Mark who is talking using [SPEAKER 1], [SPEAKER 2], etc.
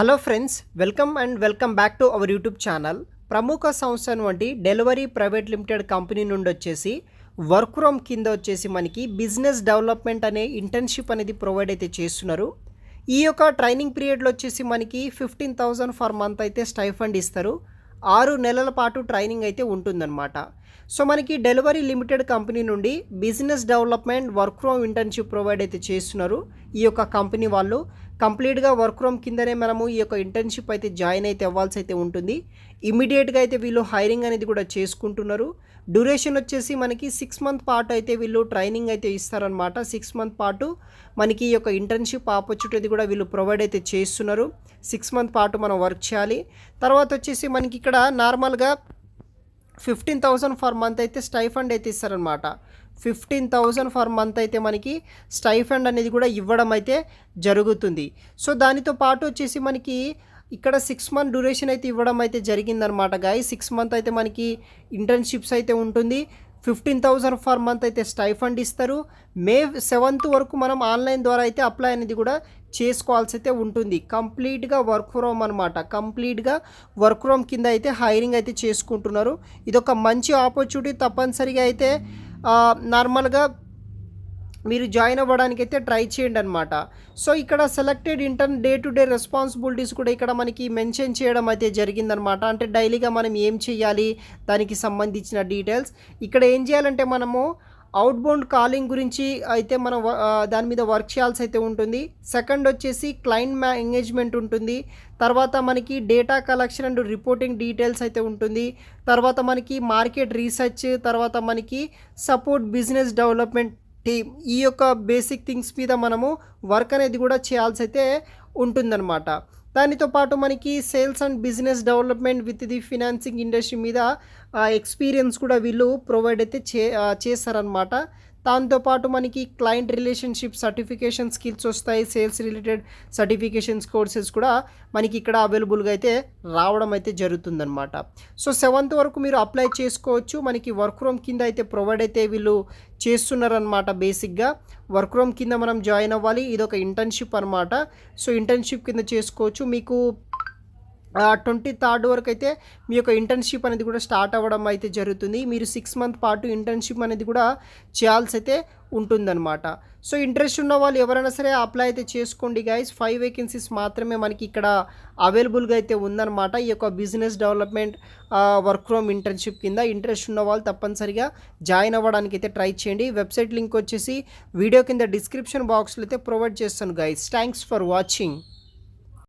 [SPEAKER 1] Hello friends, welcome back to our YouTube channel. ప్రముఖ సంస్థ వంటి డెలివరీ ప్రైవేట్ లిమిటెడ్ కంపెనీ నుండి వచ్చేసి వర్క్ ఫ్రమ్ కింద వచ్చేసి మనకి బిజినెస్ డెవలప్మెంట్ అనే ఇంటర్న్షిప్ అనేది ప్రొవైడ్ అయితే చేస్తున్నారు. ఈ యొక్క ట్రైనింగ్ పీరియడ్లో వచ్చేసి మనకి 15,000 ఫర్ మంత్ అయితే స్టైఫండ్ ఇస్తారు. 6 నెలల పాటు ట్రైనింగ్ అయితే ఉంటుందన్నమాట. సో మనకి డెలివరీ లిమిటెడ్ కంపెనీ నుండి business development work from internship provide అయితే చేస్తున్నారు. ఈ యొక్క కంపెనీ వాళ్ళు కంప్లీట్గా వర్క్ ఫ్రమ్ కిందనే మనము ఈ యొక్క ఇంటర్న్షిప్ అయితే జాయిన్ అయితే అవ్వాల్సి అయితే ఉంటుంది. ఇమీడియట్గా అయితే వీళ్ళు హైరింగ్ అనేది కూడా చేసుకుంటున్నారు. డ్యూరేషన్ వచ్చేసి మనకి 6 మంత్ పాటు అయితే వీళ్ళు ట్రైనింగ్ అయితే ఇస్తారనమాట. 6 మంత్ పాటు మనకి ఈ యొక్క ఇంటర్న్షిప్ ఆపర్చునిటీ కూడా వీళ్ళు ప్రొవైడ్ అయితే చేస్తున్నారు. 6 మంత్ పాటు మనం వర్క్ చేయాలి. తర్వాత వచ్చేసి మనకి ఇక్కడ నార్మల్గా 15,000 ఫర్ మంత్ అయితే స్టైఫండ్ అయితే ఇస్తారనమాట. 15,000 ఫర్ మంత్ అయితే మనకి స్టైఫండ్ అనేది కూడా ఇవ్వడం అయితే జరుగుతుంది. సో దానితో పాటు వచ్చేసి మనకి ఇక్కడ 6 మంత్ డ్యూరేషన్ అయితే ఇవ్వడం అయితే జరిగిందనమాట గాయ్స్. 6 మంత్ అయితే మనకి ఇంటర్న్షిప్స్ అయితే ఉంటుంది. 15,000 ఫర్ మంత్ అయితే స్టైఫండ్ ఇస్తారు. మే 7th వరకు మనం ఆన్లైన్ ద్వారా అయితే అప్లై అనేది కూడా చేసుకోవాల్సి అయితే ఉంటుంది. కంప్లీట్గా వర్క్ ఫ్రమ్ అనమాట. కంప్లీట్గా వర్క్ ఫ్రమ్ కింద అయితే హైరింగ్ అయితే చేసుకుంటున్నారు. ఇదొక మంచి ఆపర్చునిటీ. తప్పనిసరిగా అయితే నార్మల్గా మీరు జాయిన్ అవ్వడానికి అయితే ట్రై చేయండి అనమాట. సో ఇక్కడ selected intern day to day responsibilities కూడా ఇక్కడ మనకి మెన్షన్ చేయడం అయితే జరిగిందనమాట. అంటే డైలీగా మనం ఏం చేయాలి దానికి సంబంధించిన డీటెయిల్స్. ఇక్కడ ఏం చేయాలంటే మనము అవుట్బౌండ్ కాలింగ్ గురించి అయితే మనం దాని మీద వర్క్ చేయాల్సి అయితే ఉంటుంది. సెకండ్ వచ్చేసి క్లయింట్ ఎంగేజ్మెంట్ ఉంటుంది. తర్వాత మనకి data collection and reporting details అయితే ఉంటుంది. తర్వాత మనకి మార్కెట్ రీసెర్చ్, తర్వాత మనకి సపోర్ట్ బిజినెస్ డెవలప్మెంట్ టీమ్, ఈ యొక్క బేసిక్ థింగ్స్ మీద మనము వర్క్ అనేది కూడా చేయాల్సి అయితే ఉంటుందన్నమాట. దానితో పాటు మనకి sales and business development with the financing industry మీద ఎక్స్పీరియన్స్ కూడా వీళ్ళు ప్రొవైడ్ అయితే చేస్తారనమాట. దాంతోపాటు మనకి క్లయింట్ రిలేషన్షిప్ సర్టిఫికేషన్ స్కిల్స్ వస్తాయి. సేల్స్ రిలేటెడ్ సర్టిఫికేషన్స్ కోర్సెస్ కూడా మనకి ఇక్కడ అవైలబుల్గా అయితే రావడం అయితే జరుగుతుందన్నమాట. సో 7th వరకు మీరు అప్లై చేసుకోవచ్చు. మనకి వర్క్ ఫ్రమ్ కింద అయితే ప్రొవైడ్ అయితే వీళ్ళు చేస్తున్నారనమాట. బేసిక్గా వర్క్ ఫ్రమ్ కింద మనం జాయిన్ అవ్వాలి. ఇది ఒక ఇంటర్న్షిప్ అనమాట. సో ఇంటర్న్షిప్ కింద చేసుకోవచ్చు. మీకు 23rd వరకు అయితే మీ యొక్క ఇంటర్న్షిప్ అనేది కూడా స్టార్ట్ అవ్వడం అయితే జరుగుతుంది. మీరు 6 మంత్ పాటు ఇంటర్న్షిప్ అనేది కూడా చేయాల్సి అయితే ఉంటుందన్నమాట. సో ఇంట్రెస్ట్ ఉన్న వాళ్ళు ఎవరైనా సరే అప్లై అయితే చేసుకోండి గైస్. 5 వేకెన్సీస్ మాత్రమే మనకి ఇక్కడ అవైలబుల్గా అయితే ఉందన్నమాట. ఈ యొక్క business development work from internship కింద ఇంట్రెస్ట్ ఉన్న వాళ్ళు తప్పనిసరిగా జాయిన్ అవ్వడానికి అయితే ట్రై చేయండి. వెబ్సైట్ లింక్ వచ్చేసి వీడియో కింద డిస్క్రిప్షన్ బాక్స్లో అయితే ప్రొవైడ్ చేస్తాను గైస్. Thanks for watching.